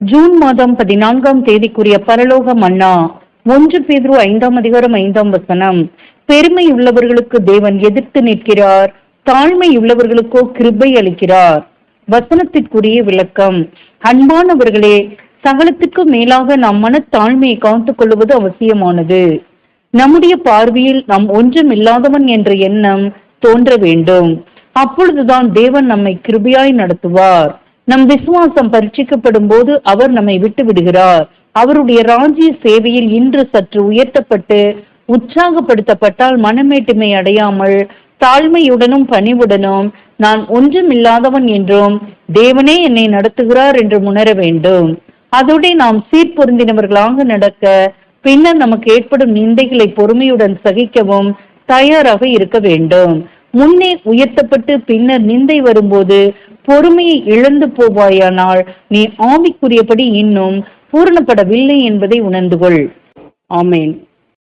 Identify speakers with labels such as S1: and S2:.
S1: June மாதம் 14ஆம் தேதிக்குரிய பரலோக மன்னா 1 பேதுரு 5ஆம் அதிகாரம் 5ஆம் வசனம். பெருமை உள்ளவர்களுக்கு தேவன் எதிர்த்து நிற்கிறார், தாழ்மை உள்ளவர்களுக்கோ கிருபை அளிக்கிறார். வசனத்திற்குரிய விளக்கம். அன்பானவர்களே, சகலத்துக்கும் மேலாக நாம் மனத்தாழ்மையை காத்துக் கொள்வது அவசியமானது. நம்முடைய பார்வையில் நாம் ஒன்றும் இல்லாதவன் என்ற எண்ணம் தோன்ற வேண்டும். அப்பொழுதுதான் தேவன் நம்மை கிருபையாய் நடத்துவார். நம் விசுவாசம் பரீட்சிக்கப்படும் போது அவர் நம்மை விட்டு விடுகிறார். அவருடைய ராஜ்ய சேவையில் இன்று சற்று உயர்த்தப்பட்டு உற்சாகப்படுத்தப்பட்டால் மனமேட்டுமை அடையாமல் தாழ்மையுடனும் பணிவுடனும் நான் ஒன்றும் இல்லாதவன் என்றும் தேவனே என்னை நடத்துகிறார் என்று உணர வேண்டும். அதோட நாம் சீர்பொருந்தினவர்களாக நடக்க, பின்னர் நமக்கு ஏற்படும் நிந்தைகளை பொறுமையுடன் சகிக்கவும் தயாராக இருக்க வேண்டும். முன்னே உயர்த்தப்பட்டு பின்னர் நிந்தை வரும்போது பொறுமையை இழந்து போவாயானால் நீ ஆவிக்குரியபடி இன்னும் பூரணப்படவில்லை என்பதை உணர்ந்து கொள். ஆமேன்.